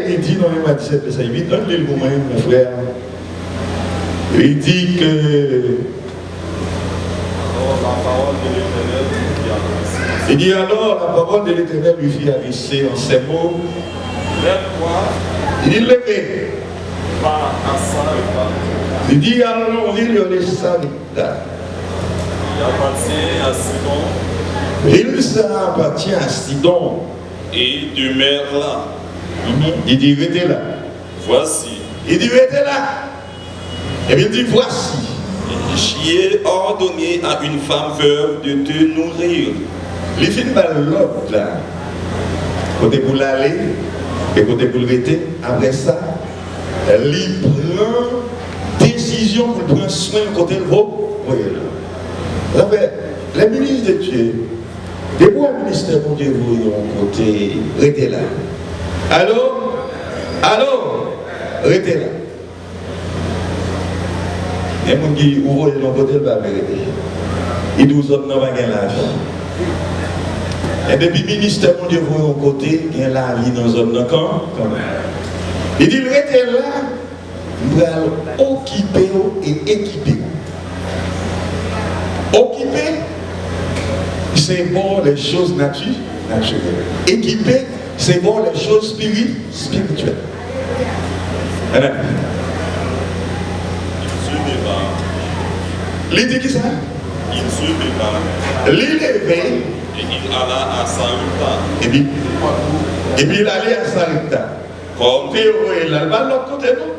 il dit dans les 17, verset 8, donne-le pour moi, mon frère. Il dit que. Il dit alors la parole de l'Éternel lui fit adresser en ces mots. Il dit levé. Il dit allons il les Sarita. Il appartient à Sidon. Il appartient à Sidon. Et demeure là. Il dit restez là. Voici. Il dit restez là. Et il dit voici. J'ai ordonné à une femme veuve de te nourrir. Les films par l'autre là. Côté pour l'aller et côté pour le rester. Après ça, il prend décision pour prendre soin côté le vôtre. Oui, là. Les ministres de Dieu, des bons ministères de Dieu, vous côté, restez là. Allô? Allô? Restez là. Et les gens qui ouvrent le côté, il va arrêter. Ils nous ont pas gagné la vie. Et depuis le ministère de Dieu, vous côté, il y a la vie dans zone de camp. Il dit, restez là, nous allons occuper et équiper. Occuper, c'est bon les choses naturelles. Équiper, c'est bon les choses spirituelles. Il dit qui ça? Il se prépare. Il levé. Et il alla à Sarepta. Et puis il allait à Sarepta. Comme Théo, il a de l'autre côté, non?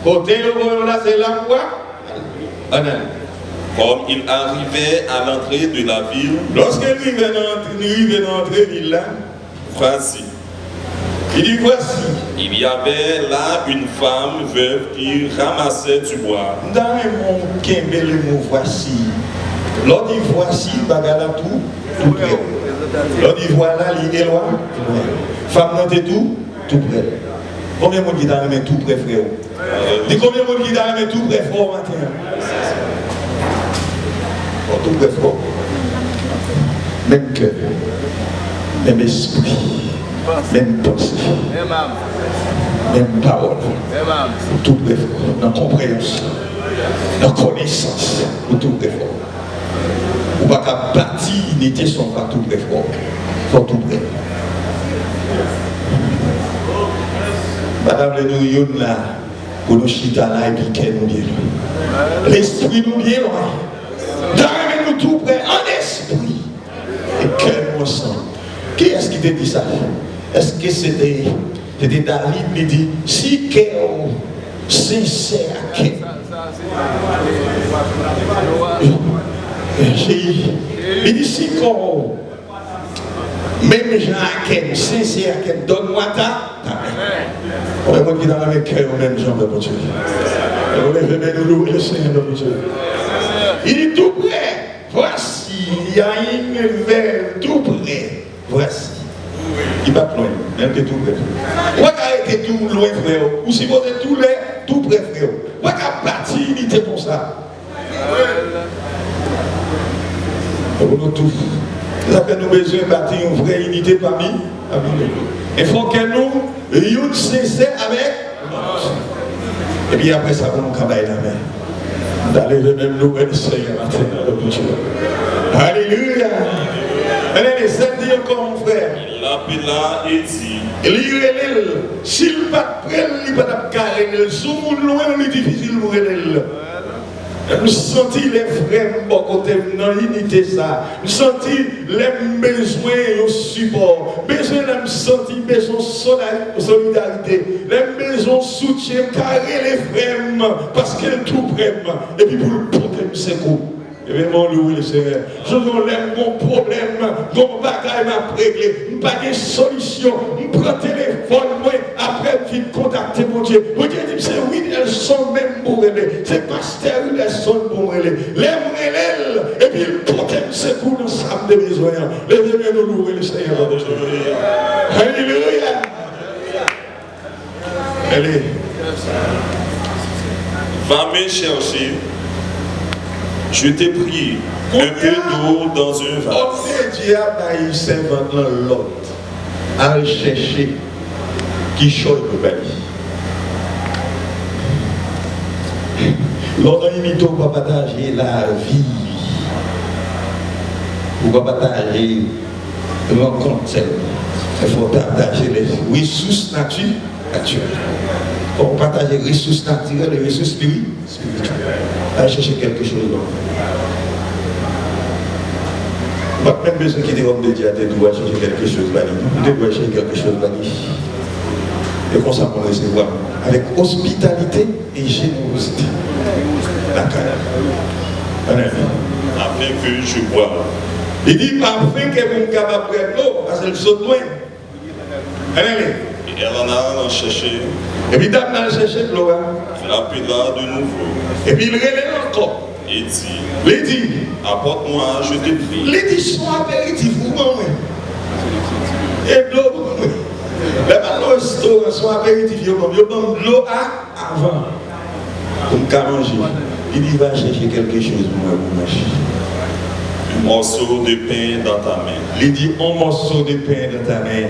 Côté, là, c'est la voie. Comme il arrivait à l'entrée de la ville, lorsqu'il arrivait dans l'entrée de la ville, voici. Il dit voici. Il y avait là une femme veuve qui ramassait du bois. Dans mon kembe le mot voici. L'on dit voici, bagala tout près. L'on dit voilà, il est loin. Femme non t'es tout près. Combien de monde qui t'a remis tout près, frère? Dis combien de monde qui t'a remis tout près, frère, matin? Tout près, frère. Même cœur, même esprit, même pensée, même parole. Tout près, frère. Dans compréhension, dans connaissance, tout près, frère. Ou pas qu'à bâtir l'unité sans pas tout près, frère. Faut tout près. Madame le nous là, pour nous chita là et puis qu'elle nous bien loin. L'esprit nous bien loin. Dans nous tout près, en esprit. Et qu'elle nous sent. Qui est-ce qui t'a dit ça? Est-ce que c'était David qui dit, si qu'elle sincère à qu'elle. Il dit, si qu'on même Jean Aken, sincère Aken, donne-moi ta. On est qui dans le cœur, on aime Jean de Dieu. On est venu nous louer le Seigneur de Dieu. Il dit tout près, voici, il y a une verre tout près, voici. Il va loin, même que tout près. On va arrêter tout loin, frère. Ou si vous êtes tout près, frère. On va bâtir unité pour ça. Nous tous. Ça fait nous besoin de bâtir une vraie unité parmi nous. Il faut que nous ayons cessé avec. Et puis après ça, nous travaillons la main. D'aller le même nous, le Seigneur, alléluia. Allez, c'est dire encore mon frère. Il l'appela et dit. Il y a s'il ne pas prendre, il ne pas carrer. Si vous loin, il est difficile pour elle. Nous sentons les frères bon côté dans l'unité ça. Nous sentons les besoins au support. Besoin de sentir besoin de solidarité. Les besoins de soutien carré les frères parce qu'elles tout prennent. Et puis pour le problème c'est quoi? Et bien mon loué le Seigneur. Je vous lève mon problème, mon bagaille m'a réglé. Je n'ai pas de solution. Je prends le téléphone, moi, après je vais contacter mon Dieu. Mon Dieu dit, c'est oui, elles sont même pour aider. C'est pasteur, elles sont pour aider. Lève-les, et puis le problème c'est pour nous sommes des besoins. Lève-les, nous louer le Seigneur. Alléluia. Allez. Va me chercher. Je t'ai pris un peu d'eau dans un vase. Dieu a eu servant dans l'autre à chercher qui choisit le bali. Lors d'un imito, on va partager la vie. On va partager le rencontre. Il faut partager les ressources naturelles. On va partager les ressources naturelles et les ressources spirituelles. On va chercher quelque chose. On n'a pas même besoin qu'il y ait des hommes de Dieu à chercher quelque chose. On doit chercher quelque chose. Et comme ça, on recevoir avec hospitalité et générosité. Afin que je bois. Il dit afin que vous capable de prendre l'eau, parce qu'elle saute loin. Et elle en a cherché. Et puis dame a cherché de l'eau. Elle appela de nouveau. Et puis il relève encore. Et dit, apporte-moi, je te prie. Il dit son apéritif, vous m'en et de l'eau. Le restaurant, son apéritif, il y a de l'eau avant. Pour me manger. Il dit, va chercher quelque chose pour moi pour manger. Un morceau de pain dans ta main. Il dit, un morceau de pain dans ta main.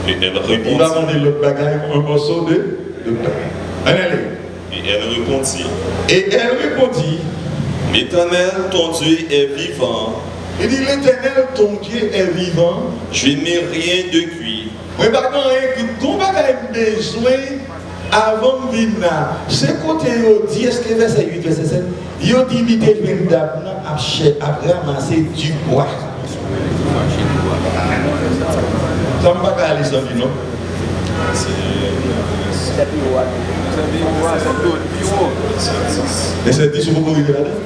Et elle répondit. Il va demander l'autre bagaille, un morceau de pain. Allez. Et elle répondit. L'Éternel, ton Dieu, est vivant. Il dit, l'Éternel, ton Dieu est vivant. Je n'ai rien de cuit. Mais par contre, ton bagaille besoin avant de venir là. C'est côté il dit, est-ce que verset 8, verset 7, il dit, il était venu après ramasser du bois. Ça ne va pas aller sans lui, non? Verset 10, vous pouvez arriver là-dedans?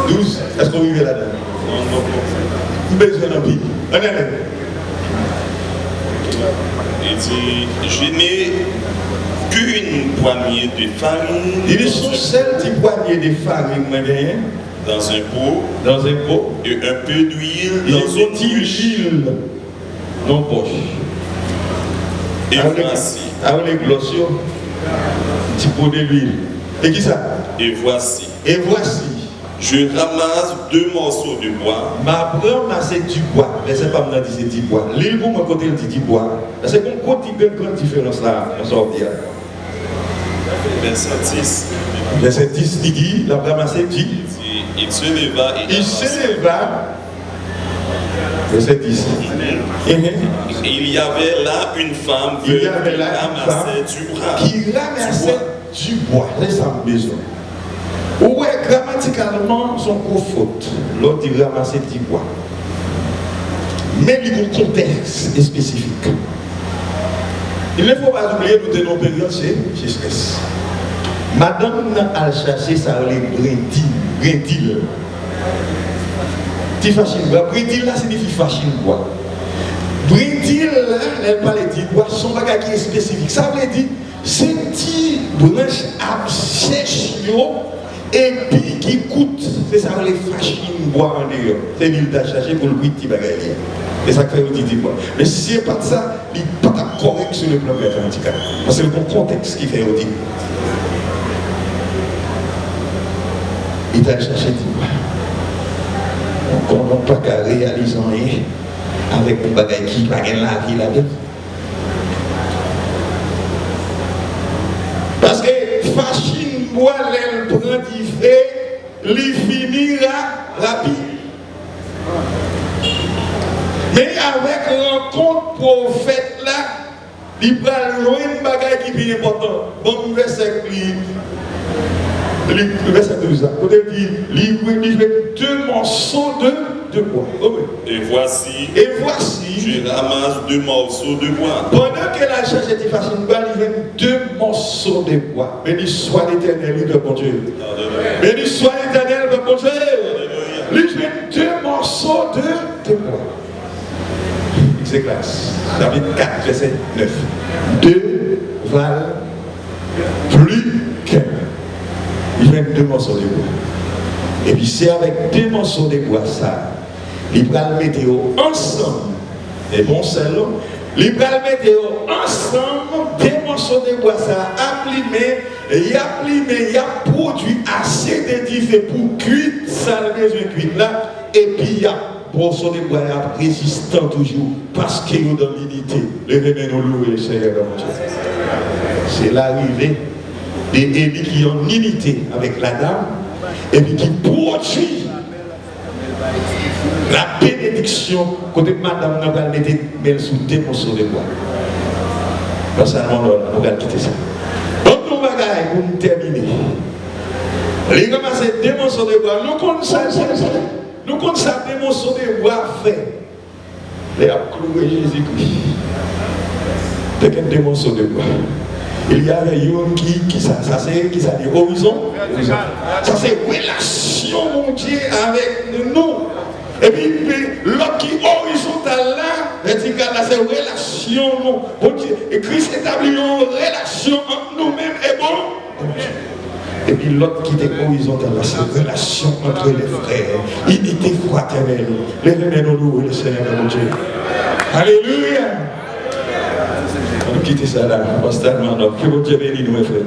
12, est-ce qu'on arrive là-dedans? Vous besoin d'un pays. Allez. Il dit, je n'ai qu'une poignée de farine. Il sont seuls petits poignées de farine dans un pot. Et un peu d'huile dans une huile. Non poche. Et voici. Avec les glossios, petit pot de l'huile. Et qui ça? Et voici. Je ramasse 2 morceaux de bois. Ma prendre c'est du bois. Mais c'est pas me dire c'est du bois. L'île pour me côté le dit bois. C'est qu'on continue une grande différence là. On sort bien. Verset 10. Verset 10, il dit, la ramassé dit. Il se leva et Verset 10. Il y avait là une femme qui ramassait du bois. C'est ça le besoin. Ouais, grammaticalement, son gros faute. L'autre il ramassait du bois. Mais il y a un contexte spécifique. Il ne faut pas oublier, nous tenons période, c'est stress. Madame a cherché ça, les brindilles. Ti facile bois. Brindille là signifie facile bois. Brindille là, elle parle de bois, son bagage qui est spécifique. Ça veut dire, c'est une petite branche à sèche et puis qui coûte. C'est ça les facile bois en dehors. C'est l'île d'acheter pour le petit bagage. C'est ça que fait dit bois. Mais si c'est pas de ça, il n'est pas correct sur le plan mathématique. Parce que c'est le bon contexte qui fait dire. Il t'a cherché du bois. On ne peut pas réaliser rien avec un bagage qui va gagner la vie là-dedans. Parce que Fachine bois, elle prend du fait, il finira rapide. Mais avec rencontre prophète là, il prend un bagage qui est important. Bon, verset le verset 12, côté dit, il fait 2 morceaux de bois. Et voici, je ramasse 2 morceaux de bois. Pendant que la chasse était facile, il fait 2 morceaux de bois. Béni soit l'Éternel de mon Dieu. Béni soit l'Éternel de mon Dieu. Il fait 2 morceaux de bois. C'est classe. Chapitre 4, verset 9. 2 valent plus qu'un. Il fait 2 morceaux de bois. Et puis c'est avec 2 morceaux de bois ça. Il va le mettre ensemble. Et bon celle-là. Il va le mettre ensemble. 2 morceaux de bois ça. Applimé. Il a produit assez de diffé pour cuire ça le besoin cuire là. Et puis il a pour son bois résistant toujours, parce qu'il est dans l'unité. Levez nous louer le Seigneur de mon Dieu. C'est l'arrivée d'Élie qui est en unité avec la dame, et puis qui produit la bénédiction côté madame n'a pas été mais sous démonstration de bois. Parce que nous allons quitter ça. Donc nous bagaille pour nous terminer. Les gars, c'est démonstration de bois. Nous comptons ça démonstration de bois fait. Les a cloué Jésus-Christ. Dès qu'une démonstration de bois. Il y a un qui ça c'est qui ça dit horizon. Ça c'est relation mon Dieu avec nous. Et puis l'autre qui est horizontal là, vertical là, c'est relation nous. Bon Dieu. Et Christ établit une relation entre nous-mêmes et bon. Et puis l'autre qui est horizontal là, c'est relation entre les frères. Unité fraternelle. Les nous louer le Seigneur de mon Dieu. Alléluia. On va quitter ça là. Pasteur Manoc. Que mon Dieu bénisse nous, mes frères.